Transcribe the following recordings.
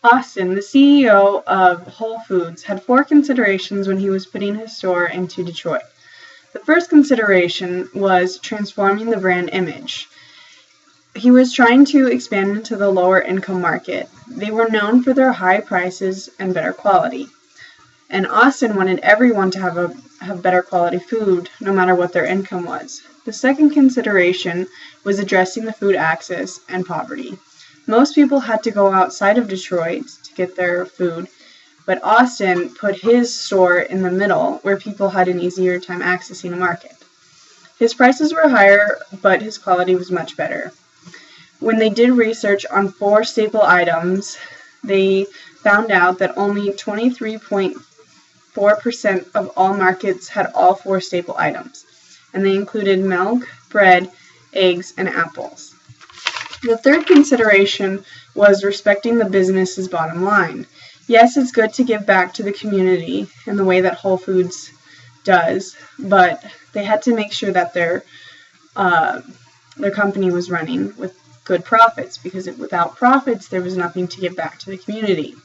Austin, the CEO of Whole Foods, had four considerations when he was putting his store into Detroit. The first consideration was transforming the brand image. He was trying to expand into the lower income market. They were known for their high prices and better quality. And Austin wanted everyone to have better quality food, no matter what their income was. The second consideration was addressing the food access and poverty. Most people had to go outside of Detroit to get their food, but Austin put his store in the middle where people had an easier time accessing the market. His prices were higher, but his quality was much better. When they did research on four staple items, they found out that only 23.4% of all markets had all four staple items, and they included milk, bread, eggs, and apples. The third consideration was respecting the business's bottom line. Yes, it's good to give back to the community in the way that Whole Foods does, but they had to make sure that their company was running with good profits, because without profits, there was nothing to give back to the community.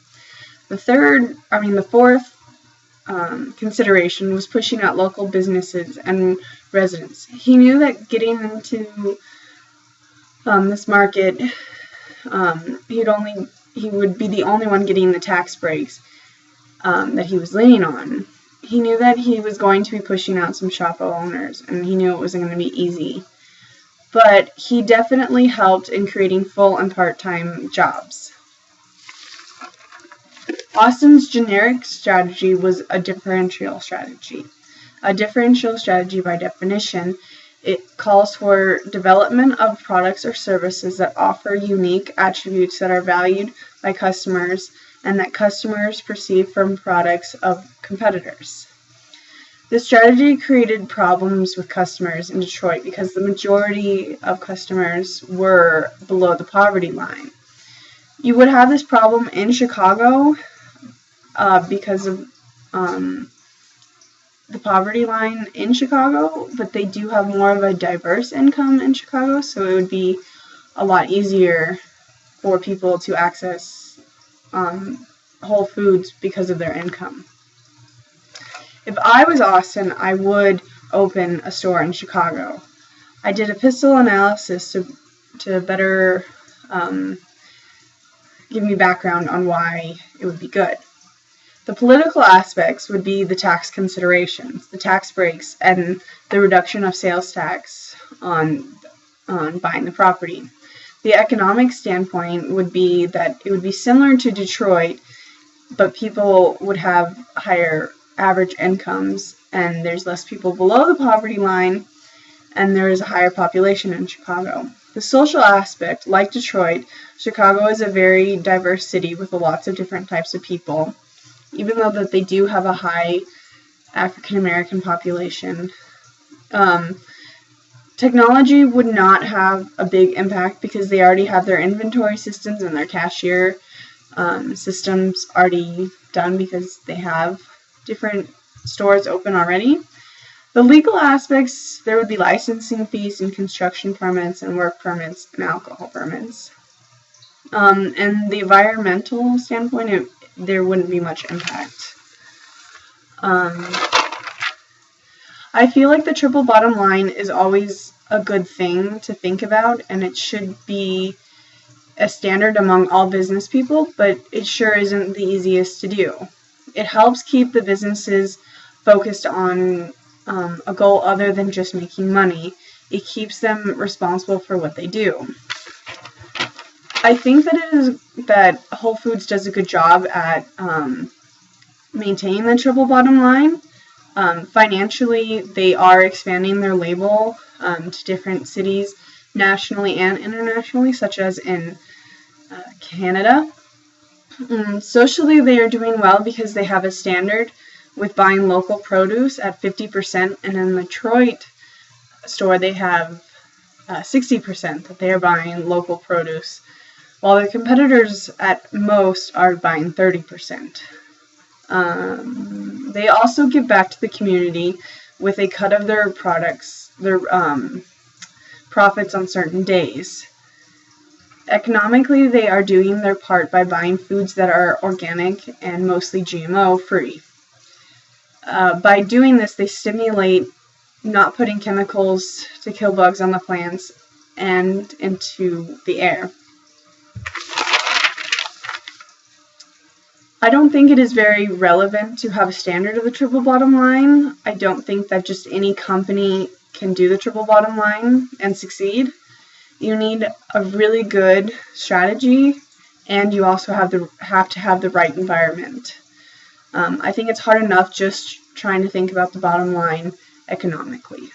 The fourth consideration was pushing out local businesses and residents. He knew that getting into this market, he would be the only one getting the tax breaks that he was leaning on. He knew that he was going to be pushing out some shop owners, and he knew it wasn't going to be easy. But he definitely helped in creating full and part-time jobs. Austin's generic strategy was a differential strategy. A differential strategy, by definition, it calls for development of products or services that offer unique attributes that are valued by customers and that customers perceive from products of competitors. This strategy created problems with customers in Detroit because the majority of customers were below the poverty line. You would have this problem in Chicago because of the poverty line in Chicago, but they do have more of a diverse income in Chicago, so it would be a lot easier for people to access Whole Foods because of their income. If I was Austin, I would open a store in Chicago. I did a pistol analysis to better give me background on why it would be good. The political aspects would be the tax considerations, the tax breaks, and the reduction of sales tax on buying the property. The economic standpoint would be that it would be similar to Detroit, but people would have higher average incomes, and there's less people below the poverty line, and there is a higher population in Chicago. The social aspect, like Detroit, Chicago is a very diverse city with lots of different types of people. Even though that they do have a high African American population, technology would not have a big impact because they already have their inventory systems and their cashier systems already done because they have different stores open already. The legal aspects, there would be licensing fees and construction permits and work permits and alcohol permits. And the environmental standpoint, there wouldn't be much impact. I feel like the triple bottom line is always a good thing to think about, and it should be a standard among all business people, but it sure isn't the easiest to do. It helps keep the businesses focused on a goal other than just making money. It keeps them responsible for what they do. I think that Whole Foods does a good job at maintaining the triple bottom line. Financially, they are expanding their label to different cities nationally and internationally, such as in Canada. Socially, they are doing well because they have a standard with buying local produce at 50%, and in the Detroit store, they have 60% that they are buying local produce, while their competitors at most are buying 30%. They also give back to the community with a cut of their products, their profits on certain days. Economically, they are doing their part by buying foods that are organic and mostly GMO free. By doing this, they stimulate not putting chemicals to kill bugs on the plants and into the air. I don't think it is very relevant to have a standard of the triple bottom line. I don't think that just any company can do the triple bottom line and succeed. You need a really good strategy, and you also have to have the right environment. I think it's hard enough just trying to think about the bottom line economically.